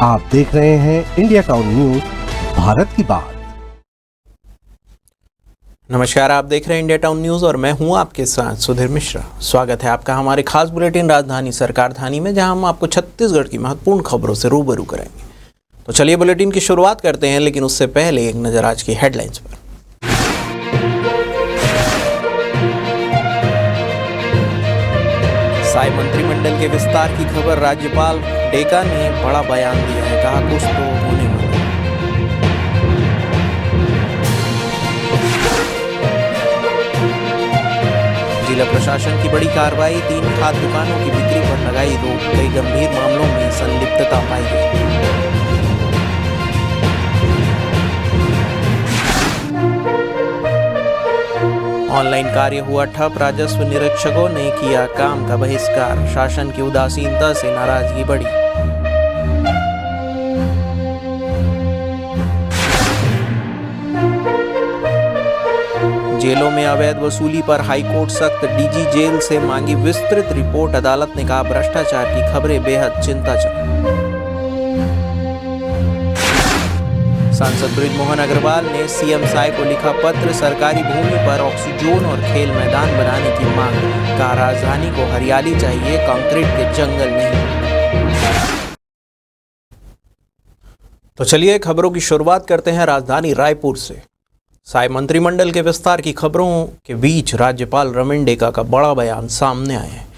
आप देख रहे हैं इंडिया टाउन न्यूज, भारत की बात। नमस्कार, आप देख रहे हैं इंडिया टाउन न्यूज और मैं हूं आपके साथ सुधीर मिश्रा। स्वागत है आपका हमारे खास बुलेटिन राजधानी सरकार धानी में, जहां हम आपको छत्तीसगढ़ की महत्वपूर्ण खबरों से रूबरू करेंगे। तो चलिए बुलेटिन की शुरुआत करते हैं, लेकिन उससे पहले एक नजर आज की हेडलाइंस पर। साय मंत्रिमंडल के विस्तार की खबर, राज्यपाल डेका ने बड़ा बयान दिया है, कहा कुछ तो होने वाला है। जिला प्रशासन की बड़ी कार्रवाई, 3 खाद्य दुकानों की बिक्री पर लगाई रोक, कई गंभीर मामलों में संलिप्तता पाई गई। ऑनलाइन कार्य हुआ ठप, राजस्व निरीक्षकों ने किया काम का बहिष्कार, शासन की उदासीनता से नाराजगी बढ़ी। जेलों में अवैध वसूली पर हाईकोर्ट सख्त, डीजी जेल से मांगी विस्तृत रिपोर्ट, अदालत ने कहा भ्रष्टाचार की खबरें बेहद चिंताजनक। सांसद बृजमोहन अग्रवाल ने सीएम साय को लिखा पत्र, सरकारी भूमि पर ऑक्सीजोन और खेल मैदान बनाने की मांग, कहा राजधानी को हरियाली चाहिए, कंक्रीट के जंगल नहीं। तो चलिए खबरों की शुरुआत करते हैं राजधानी रायपुर से। साय मंत्रिमंडल के विस्तार की खबरों के बीच राज्यपाल रमन डेका का बड़ा बयान सामने आया है।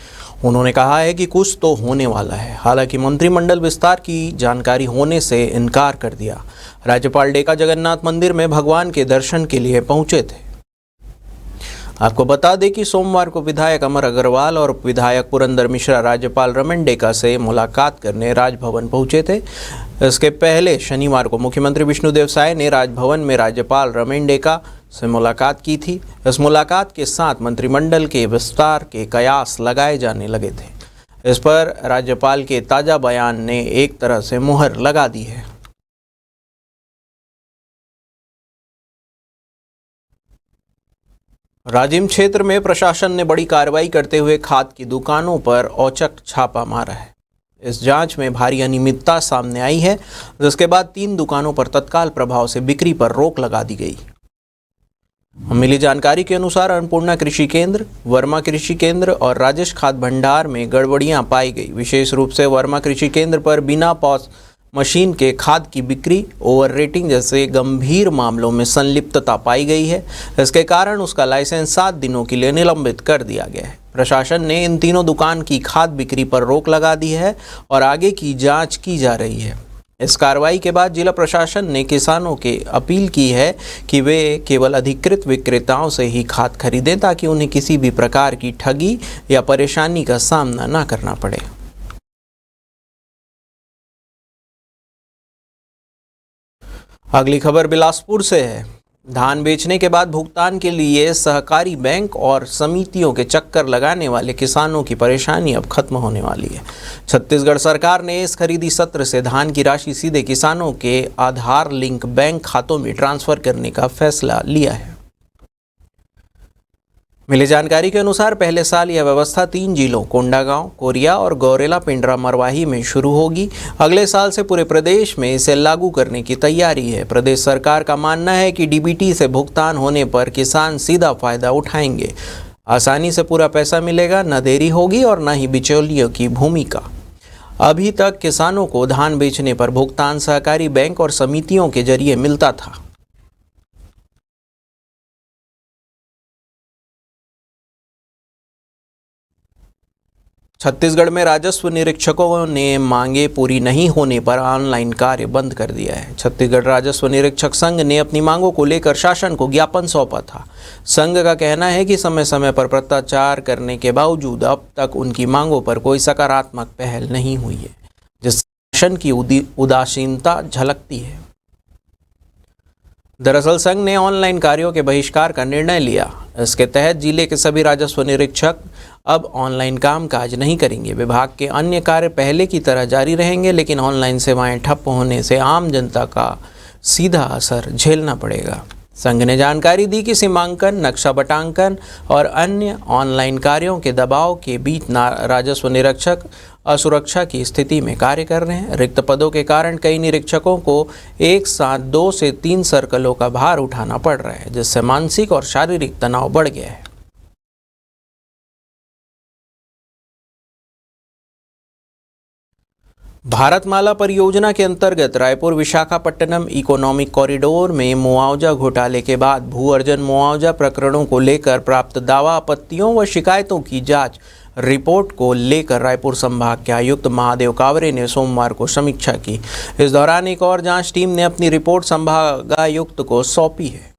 उन्होंने कहा है कि कुछ तो होने वाला है। हालांकि मंत्रिमंडल विस्तार की जानकारी होने से इनकार कर दिया। राज्यपाल डेका जगन्नाथ मंदिर में भगवान के दर्शन के लिए पहुंचे थे। आपको बता दें कि सोमवार को विधायक अमर अग्रवाल और विधायक पुरंदर मिश्रा राज्यपाल रमन डेका से मुलाकात करने राजभवन पहुंचे थे। इसके पहले शनिवार को मुख्यमंत्री विष्णुदेव साय ने राजभवन में राज्यपाल रमन डेका से मुलाकात की थी। इस मुलाकात के साथ मंत्रिमंडल के विस्तार के कयास लगाए जाने लगे थे। इस पर राज्यपाल के ताजा बयान ने एक तरह से मुहर लगा दी है। राजिम क्षेत्र में प्रशासन ने बड़ी कार्रवाई करते हुए खाद्य की दुकानों पर औचक छापा मारा है। इस जांच में भारी अनियमितता सामने आई है, जिसके बाद 3 दुकानों पर तत्काल प्रभाव से बिक्री पर रोक लगा दी गई। मिली जानकारी के अनुसार अन्नपूर्णा कृषि केंद्र, वर्मा कृषि केंद्र और राजेश खाद्य भंडार में गड़बड़ियां पाई गई। विशेष रूप से वर्मा कृषि केंद्र पर बिना पॉस मशीन के खाद की बिक्री, ओवर रेटिंग जैसे गंभीर मामलों में संलिप्तता पाई गई है। इसके कारण उसका लाइसेंस 7 दिनों के लिए निलंबित कर दिया गया है। प्रशासन ने इन तीनों दुकान की खाद बिक्री पर रोक लगा दी है और आगे की जांच की जा रही है। इस कार्रवाई के बाद जिला प्रशासन ने किसानों के अपील की है कि वे केवल अधिकृत विक्रेताओं से ही खाद खरीदें, ताकि उन्हें किसी भी प्रकार की ठगी या परेशानी का सामना न करना पड़े। अगली खबर बिलासपुर से है। धान बेचने के बाद भुगतान के लिए सहकारी बैंक और समितियों के चक्कर लगाने वाले किसानों की परेशानी अब खत्म होने वाली है। छत्तीसगढ़ सरकार ने इस खरीदी सत्र से धान की राशि सीधे किसानों के आधार लिंक बैंक खातों में ट्रांसफर करने का फैसला लिया है। मिली जानकारी के अनुसार पहले साल यह व्यवस्था 3 जिलों कोंडागांव, कोरिया और गौरेला पिंडरा मरवाही में शुरू होगी। अगले साल से पूरे प्रदेश में इसे लागू करने की तैयारी है। प्रदेश सरकार का मानना है कि डीबीटी से भुगतान होने पर किसान सीधा फायदा उठाएंगे। आसानी से पूरा पैसा मिलेगा, न देरी होगी और न ही बिचौलियों की भूमिका। अभी तक किसानों को धान बेचने पर भुगतान सहकारी बैंक और समितियों के जरिए मिलता था। छत्तीसगढ़ में राजस्व निरीक्षकों ने मांगे पूरी नहीं होने पर ऑनलाइन कार्य बंद कर दिया है। छत्तीसगढ़ राजस्व निरीक्षक संघ ने अपनी मांगों को लेकर शासन को ज्ञापन सौंपा था। संघ का कहना है कि समय समय पर पत्राचार करने के बावजूद अब तक उनकी मांगों पर कोई सकारात्मक पहल नहीं हुई है, जिससे शासन की उदासीनता झलकती है। दरअसल संघ ने ऑनलाइन कार्यों के बहिष्कार का निर्णय लिया। इसके तहत जिले के सभी राजस्व निरीक्षक अब ऑनलाइन कामकाज नहीं करेंगे। विभाग के अन्य कार्य पहले की तरह जारी रहेंगे, लेकिन ऑनलाइन सेवाएं ठप होने से आम जनता का सीधा असर झेलना पड़ेगा। संघ ने जानकारी दी कि सीमांकन, नक्शा बटांकन और अन्य ऑनलाइन कार्यों के दबाव के बीच राजस्व निरीक्षक असुरक्षा की स्थिति में कार्य कर रहे हैं। रिक्त पदों के कारण कई निरीक्षकों को एक साथ 2 से 3 सर्कलों का भार उठाना पड़ रहा है, जिससे मानसिक और शारीरिक तनाव बढ़ गया है। भारतमाला परियोजना के अंतर्गत रायपुर विशाखापट्टनम इकोनॉमिक कॉरिडोर में मुआवजा घोटाले के बाद भू अर्जन मुआवजा प्रकरणों को लेकर प्राप्त दावा, आपत्तियों व शिकायतों की जांच रिपोर्ट को लेकर रायपुर संभाग के आयुक्त महादेव कावरे ने सोमवार को समीक्षा की। इस दौरान एक और जांच टीम ने अपनी रिपोर्ट संभागायुक्त को सौंपी है।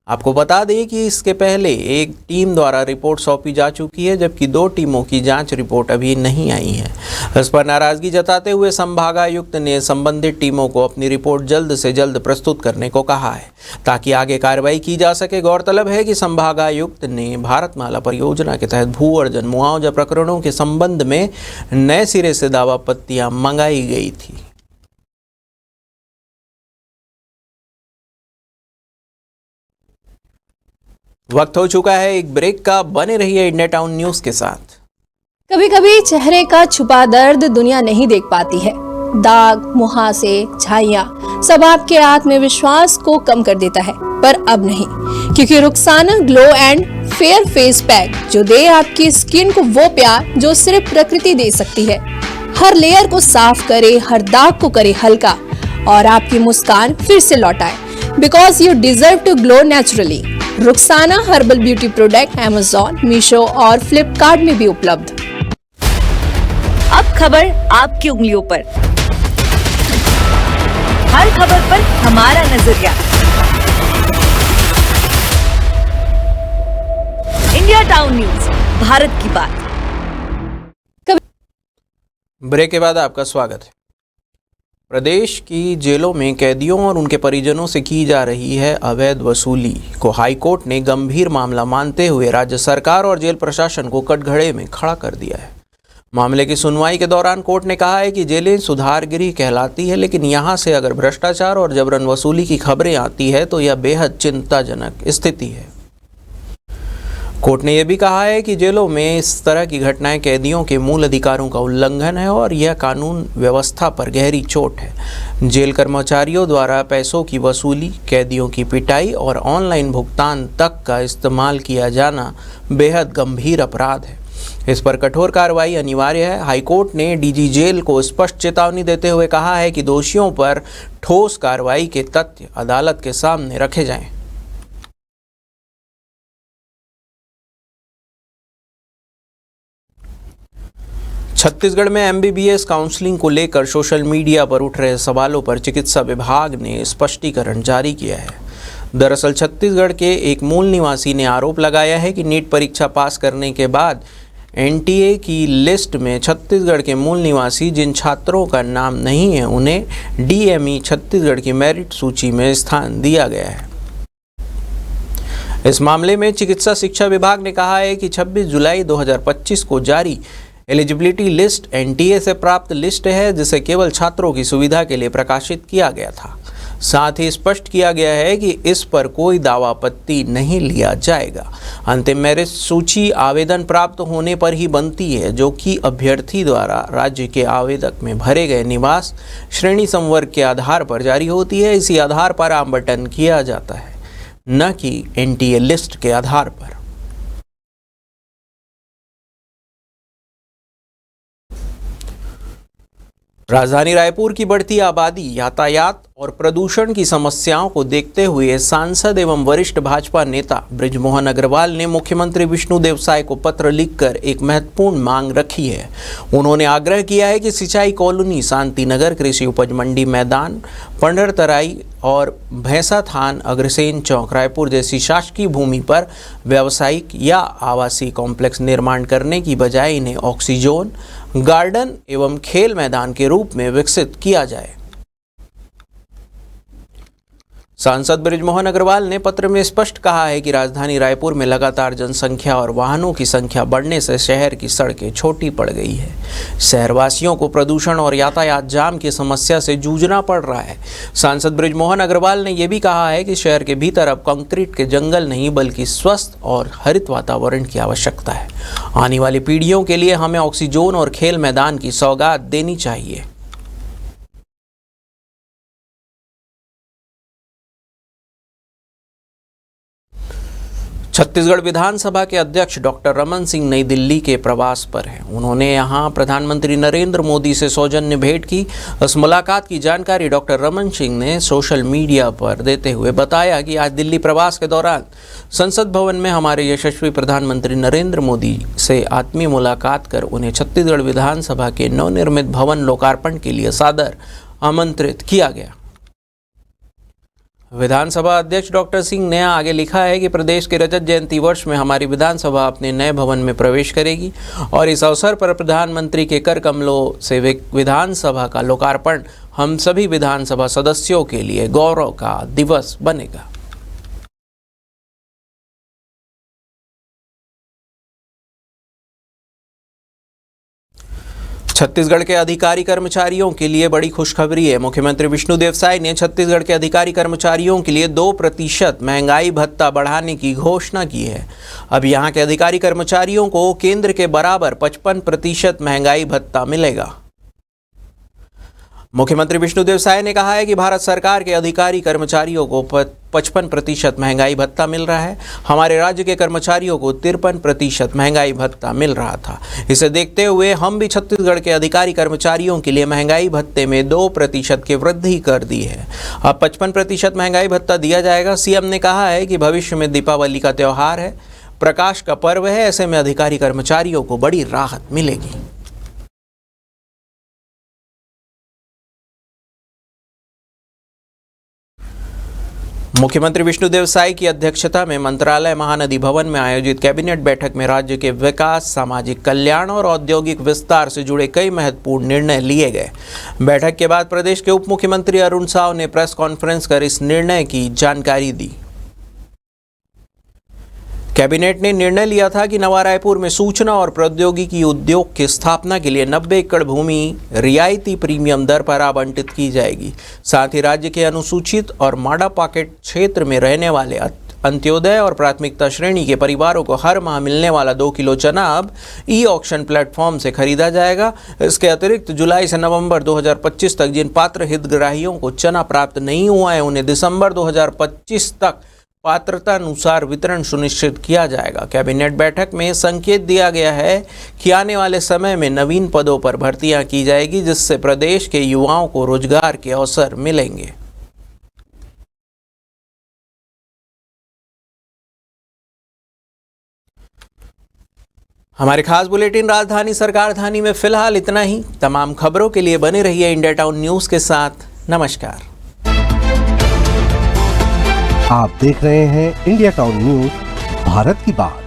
आपको बता दें कि इसके पहले एक टीम द्वारा रिपोर्ट सौंपी जा चुकी है, जबकि 2 टीमों की जांच रिपोर्ट अभी नहीं आई है। इस पर नाराजगी जताते हुए संभागायुक्त ने संबंधित टीमों को अपनी रिपोर्ट जल्द से जल्द प्रस्तुत करने को कहा है, ताकि आगे कार्रवाई की जा सके। गौरतलब है कि संभागायुक्त ने भारतमाला परियोजना के तहत भू अर्जन मुआवजा प्रकरणों के संबंध में नए सिरे से दावा आपत्तियां मंगाई गई थी। वक्त हो चुका है एक ब्रेक का। बने रहिए इंडिया टाउन न्यूज के साथ। कभी कभी चेहरे का छुपा दर्द दुनिया नहीं देख पाती है। दाग, मुहासे, झाइयां सब आपके आत्मविश्वास को कम कर देता है, पर अब नहीं, क्योंकि Rukhsana glow and fair face pack जो दे आपकी स्किन को वो प्यार जो सिर्फ प्रकृति दे सकती है। हर लेयर को साफ करे, हर दाग को करे हल्का और आपकी मुस्कान फिर से लौटाए। Because you deserve to glow naturally. Rukhsana herbal beauty product Amazon, Meesho और फ्लिपकार्ट में भी उपलब्ध। अब खबर आपकी उंगलियों पर, हर खबर पर हमारा नजरिया। इंडिया टाउन न्यूज, भारत की बात। ब्रेक के बाद आपका स्वागत है। प्रदेश की जेलों में कैदियों और उनके परिजनों से की जा रही है अवैध वसूली को हाईकोर्ट ने गंभीर मामला मानते हुए राज्य सरकार और जेल प्रशासन को कटघरे में खड़ा कर दिया है। मामले की सुनवाई के दौरान कोर्ट ने कहा है कि जेलें सुधारगृह कहलाती है, लेकिन यहां से अगर भ्रष्टाचार और जबरन वसूली की खबरें आती है तो यह बेहद चिंताजनक स्थिति है। कोर्ट ने यह भी कहा है कि जेलों में इस तरह की घटनाएं कैदियों के मूल अधिकारों का उल्लंघन है और यह कानून व्यवस्था पर गहरी चोट है। जेल कर्मचारियों द्वारा पैसों की वसूली, कैदियों की पिटाई और ऑनलाइन भुगतान तक का इस्तेमाल किया जाना बेहद गंभीर अपराध है। इस पर कठोर कार्रवाई अनिवार्य है। हाईकोर्ट ने डीजी जेल को स्पष्ट चेतावनी देते हुए कहा है कि दोषियों पर ठोस कार्रवाई के तथ्य अदालत के सामने रखे जाएं। छत्तीसगढ़ में एमबीबीएस काउंसलिंग को लेकर सोशल मीडिया पर उठ रहे सवालों पर चिकित्सा विभाग ने स्पष्टीकरण जारी किया है। दरअसल छत्तीसगढ़ के एक मूल निवासी ने आरोप लगाया है कि नीट परीक्षा पास करने के बाद एनटीए की लिस्ट में छत्तीसगढ़ के मूल निवासी जिन छात्रों का नाम नहीं है, उन्हें डीएमई छत्तीसगढ़ की मेरिट सूची में स्थान दिया गया है। इस मामले में चिकित्सा शिक्षा विभाग ने कहा है कि 26 जुलाई 2025 को जारी एलिजिबिलिटी लिस्ट एनटीए से प्राप्त लिस्ट है, जिसे केवल छात्रों की सुविधा के लिए प्रकाशित किया गया था। साथ ही स्पष्ट किया गया है कि इस पर कोई दावा आपत्ति नहीं लिया जाएगा। अंतिम मेरिट सूची आवेदन प्राप्त होने पर ही बनती है, जो कि अभ्यर्थी द्वारा राज्य के आवेदक में भरे गए निवास श्रेणी संवर्ग के आधार पर जारी होती है। इसी आधार पर आवंटन किया जाता है, न कि एनटीए लिस्ट के आधार पर। राजधानी रायपुर की बढ़ती आबादी, यातायात और प्रदूषण की समस्याओं को देखते हुए सांसद एवं वरिष्ठ भाजपा नेता बृजमोहन अग्रवाल ने मुख्यमंत्री विष्णुदेव साय को पत्र लिखकर एक महत्वपूर्ण मांग रखी है। उन्होंने आग्रह किया है कि सिंचाई कॉलोनी, शांति नगर, कृषि उपज मंडी मैदान, पंडरतराई और भैंसा थान, अग्रसेन चौक, रायपुर जैसी शासकीय भूमि पर व्यावसायिक या आवासीय कॉम्प्लेक्स निर्माण करने की बजाय इन्हें ऑक्सीजोन, गार्डन एवं खेल मैदान के रूप में विकसित किया जाए। सांसद बृजमोहन अग्रवाल ने पत्र में स्पष्ट कहा है कि राजधानी रायपुर में लगातार जनसंख्या और वाहनों की संख्या बढ़ने से शहर की सड़कें छोटी पड़ गई है। शहरवासियों को प्रदूषण और यातायात जाम की समस्या से जूझना पड़ रहा है। सांसद बृजमोहन अग्रवाल ने यह भी कहा है कि शहर के भीतर अब कंक्रीट के जंगल नहीं बल्कि स्वस्थ और हरित वातावरण की आवश्यकता है। आने वाली पीढ़ियों के लिए हमें ऑक्सीजन और खेल मैदान की सौगात देनी चाहिए। छत्तीसगढ़ विधानसभा के अध्यक्ष डॉक्टर रमन सिंह नई दिल्ली के प्रवास पर हैं। उन्होंने यहां प्रधानमंत्री नरेंद्र मोदी से सौजन्य भेंट की। इस मुलाकात की जानकारी डॉक्टर रमन सिंह ने सोशल मीडिया पर देते हुए बताया कि आज दिल्ली प्रवास के दौरान संसद भवन में हमारे यशस्वी प्रधानमंत्री नरेंद्र मोदी से आत्मीय मुलाकात कर उन्हें छत्तीसगढ़ विधानसभा के नवनिर्मित भवन लोकार्पण के लिए सादर आमंत्रित किया गया। विधानसभा अध्यक्ष डॉक्टर सिंह ने आगे लिखा है कि प्रदेश के रजत जयंती वर्ष में हमारी विधानसभा अपने नए भवन में प्रवेश करेगी और इस अवसर पर प्रधानमंत्री के कर कमलों से विधानसभा का लोकार्पण हम सभी विधानसभा सदस्यों के लिए गौरव का दिवस बनेगा। छत्तीसगढ़ के अधिकारी कर्मचारियों के लिए बड़ी खुशखबरी है। मुख्यमंत्री विष्णुदेव साय ने छत्तीसगढ़ के अधिकारी कर्मचारियों के लिए 2% महंगाई भत्ता बढ़ाने की घोषणा की है। अब यहां के अधिकारी कर्मचारियों को केंद्र के बराबर 55% महंगाई भत्ता मिलेगा। मुख्यमंत्री विष्णुदेव साय ने कहा है कि भारत सरकार के अधिकारी कर्मचारियों को 55% महंगाई भत्ता मिल रहा है। हमारे राज्य के कर्मचारियों को 53% महंगाई भत्ता मिल रहा था। इसे देखते हुए हम भी छत्तीसगढ़ के अधिकारी कर्मचारियों के लिए महंगाई भत्ते में 2% की वृद्धि कर दी है। अब 55% महंगाई भत्ता दिया जाएगा। सीएम ने कहा है कि भविष्य में दीपावली का त्यौहार है, प्रकाश का पर्व है, ऐसे में अधिकारी कर्मचारियों को बड़ी राहत मिलेगी। मुख्यमंत्री विष्णुदेव साय की अध्यक्षता में मंत्रालय महानदी भवन में आयोजित कैबिनेट बैठक में राज्य के विकास, सामाजिक कल्याण और औद्योगिक विस्तार से जुड़े कई महत्वपूर्ण निर्णय लिए गए। बैठक के बाद प्रदेश के उप मुख्यमंत्री अरुण साव ने प्रेस कॉन्फ्रेंस कर इस निर्णय की जानकारी दी। कैबिनेट ने निर्णय लिया था कि नवा रायपुर में सूचना और प्रौद्योगिकी उद्योग की स्थापना के लिए 90 एकड़ भूमि रियायती प्रीमियम दर पर आवंटित की जाएगी। साथ ही राज्य के अनुसूचित और माडा पॉकेट क्षेत्र में रहने वाले अंत्योदय और प्राथमिकता श्रेणी के परिवारों को हर माह मिलने वाला 2 किलो चना अब ई-ऑक्शन प्लेटफॉर्म से खरीदा जाएगा। इसके अतिरिक्त जुलाई से नवंबर 2025 तक जिन पात्र हितग्राहियों को चना प्राप्त नहीं हुआ है उन्हें दिसंबर 2025 तक पात्रता अनुसार वितरण सुनिश्चित किया जाएगा। कैबिनेट बैठक में संकेत दिया गया है कि आने वाले समय में नवीन पदों पर भर्तियां की जाएगी, जिससे प्रदेश के युवाओं को रोजगार के अवसर मिलेंगे। हमारे खास बुलेटिन राजधानी सरकारधानी में फिलहाल इतना ही। तमाम खबरों के लिए बने रहिए इंडिया टाउन न्यूज के साथ। नमस्कार। आप देख रहे हैं इंडिया टाउन न्यूज, भारत की बात।